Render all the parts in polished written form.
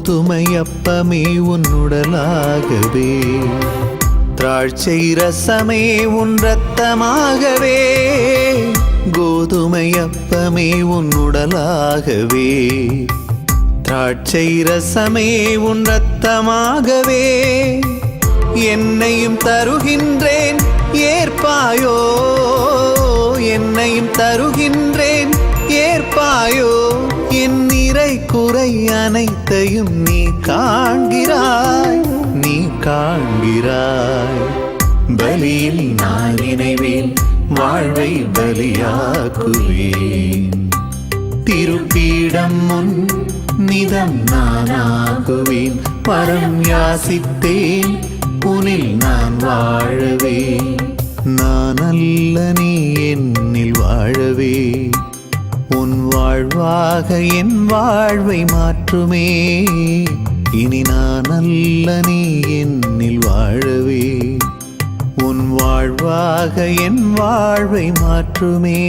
கோதுமையப்பமே உன்னுடலாகவே, திராட்சை ரசமே உன் இரத்தமாகவே. கோதுமையப்பமே உன்னுடலாகவே, திராட்சை ரசமே உன் இரத்தமாகவே. என்னையும் தருகின்றேன் ஏற்பாயோ, என்னையும் தருகின்றேன் ஏற்பாயோ. என் நிறை குறை அனைத்தையும் நீ காண்கிறாய், நீ காண்கிறாய். பலியில் நான் இணைவேன், வாழ்வை பலியாக்குவேன். திருப்பீடம் முன் நிதம் நானாகுவேன். பரம் யாசித்தேன், உனில் நான் வாழவே. நான் அல்ல நீ என்னில் வாழவே. உன் வாழ்வாக என் வாழ்வை மாற்றுமே. இனி நான் அல்ல நீ என்னில் வாழவே. உன் வாழ்வாக என் வாழ்வை மாற்றுமே.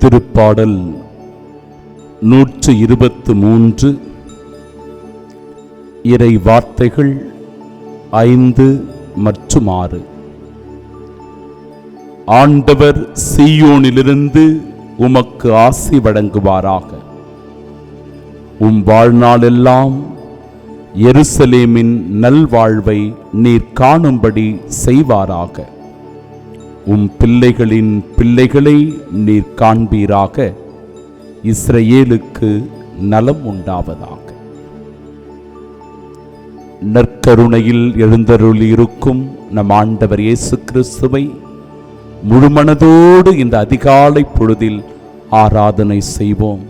திருப்பாடல் 123 இறை வார்த்தைகள் 5 மற்றும் 6. ஆண்டவர் சீயோனிலிருந்து உமக்கு ஆசி வழங்குவாராக. உம் வாழ்நாளெல்லாம் எருசலேமின் நல்வாழ்வை நீர் காணும்படி செய்வாராக. உம் பிள்ளைகளின் பிள்ளைகளை நீர் காண்பீராக. இஸ்ரவேலுக்கு நலம் உண்டாவதாக. நற்கருணையில் எழுந்தருளி இருக்கும் நம் ஆண்டவர் இயேசு கிறிஸ்துவை முழுமனதோடு இந்த அதிகாலை பொழுதில் ஆராதனை செய்வோம்.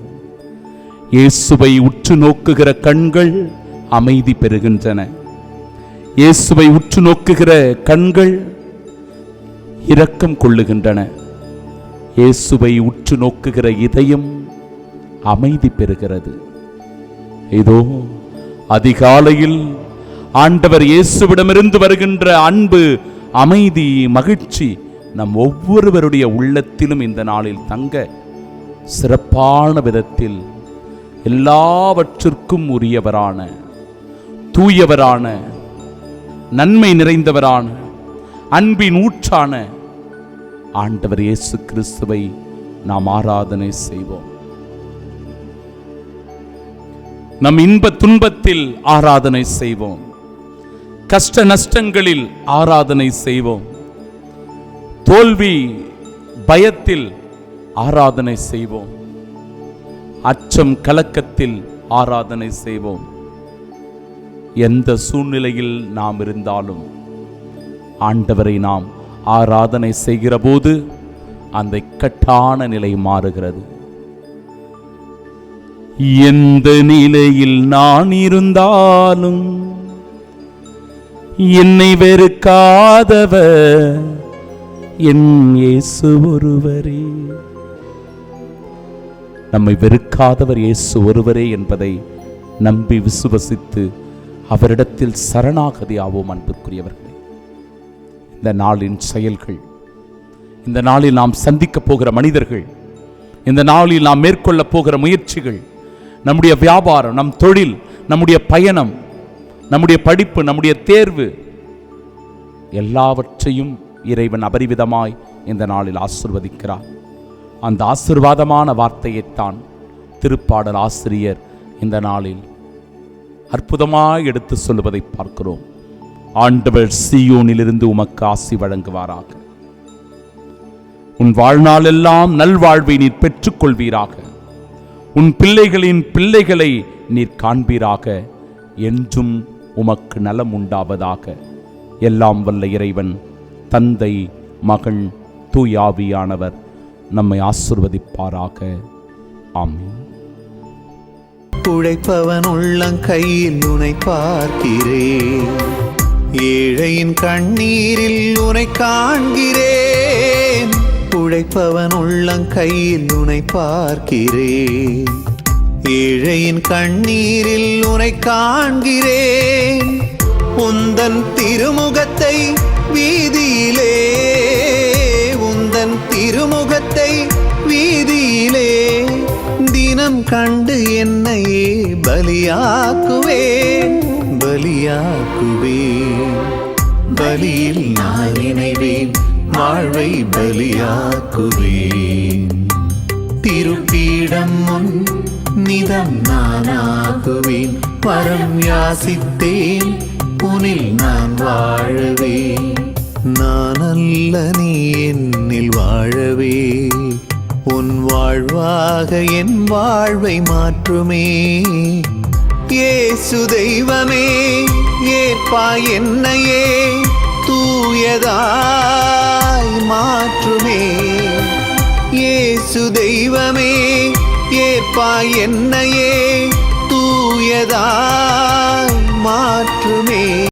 இயேசுவை உற்று நோக்குகிற கண்கள் அமைதி பெறுகின்றன. இயேசுவை உற்று நோக்குகிற கண்கள் இரக்கம் கொள்ளுகின்றன. இயேசுவை உற்று நோக்குகிற இதயம் அமைதி பெறுகிறது. இதோ அதிகாலையில் ஆண்டவர் இயேசுவிடமிருந்து வருகின்ற அன்பு, அமைதி, மகிழ்ச்சி நம் ஒவ்வொருவருடைய உள்ளத்திலும் இந்த நாளில் தங்க சிறப்பான விதத்தில் எல்லாவற்றிற்கும் உரியவரான, தூயவரான, நன்மை நிறைந்தவரான, அன்பின் ஊற்றான ஆண்டவர் இயேசு கிறிஸ்துவை நாம் ஆராதனை செய்வோம். நம் இன்ப துன்பத்தில் ஆராதனை செய்வோம். கஷ்ட நஷ்டங்களில் ஆராதனை செய்வோம். தோல்வி பயத்தில் ஆராதனை செய்வோம். அச்சம் கலக்கத்தில் ஆராதனை செய்வோம். எந்த சூழ்நிலையில் நாம் இருந்தாலும் ஆண்டவரை நாம் ஆராதனை செய்கிற போது அந்த இக்கட்டான நிலை மாறுகிறது. எந்த நிலையில் நான் இருந்தாலும் என்னை வெறுக்காதவர் என் இயேசு ஒருவரே. நம்மை வெறுக்காதவர் இயேசு ஒருவரே என்பதை நம்பி விசுவசித்து அவரிடத்தில் சரணாகதி ஆவோம். அன்பிற்குரியவர்களே, இந்த நாளின் செயல்கள், இந்த நாளில் நாம் சந்திக்க போகிற மனிதர்கள், இந்த நாளில் நாம் மேற்கொள்ள போகிற முயற்சிகள், நம்முடைய வியாபாரம், நம் தொழில், நம்முடைய பயணம், நம்முடைய படிப்பு, நம்முடைய தேர்வு, எல்லாவற்றையும் இறைவன் அபரிவிதமாய் இந்த நாளில் ஆசீர்வதிக்கிறார். அந்த ஆசீர்வாதமான வார்த்தையைத்தான் திருப்பாடல் ஆசிரியர் இந்த நாளில் அற்புதமாய் எடுத்து சொல்லுவதை பார்க்கிறோம். ஆண்டவர் சீயோனிலிருந்து உமக்கு ஆசி வழங்குவாராக. உன் வாழ்நாளெல்லாம் நல்வாழ்வை நீர் பெற்றுக்கொள்வீராக. உன் பிள்ளைகளின் பிள்ளைகளை நீர் காண்பீராக. என்றும் உமக்கு நலம் உண்டாவதாக. எல்லாம் வல்ல இறைவன், தந்தை, மகன், தூயாவியானவர் நம்மை ஆசீர்வதிப்பாராக. ஆமென். உழைப்பவன் உள்ளங்கையில் உனை பார்க்கிறேன், ஏழையின் கண்ணீரில் உனை காண்கிறேன். உழைப்பவன் உள்ளங்கையில் உனை பார்க்கிறேன், ஏழையின் கண்ணீரில் உனை காண்கிறேன். உந்தன் திருமுகத்தை வீதியிலே, உந்தன் திருமுகத்தை வீதியிலே தினம் கண்டு என்னையே பலியாக்குவேன் பலியில் நான் இணைவேன், வாழ்வை பலியாக்குவேன். திருப்பீடம் முன் நிதம் நானாகுவேன், பரம் யாசித்தேன் உனில் நான் வாழவே. நான் அல்ல நீ என்னில் வாழவே, உன் வாழ்வாக என் வாழ்வை மாற்றுமே. இயேசு தெய்வமே ஏற்பாய் என்னையே, தூயதாய் மாற்றுமே. இயேசு தெய்வமே ஏற்பாய் என்னையே, தூயதாய் மாற்றுமே.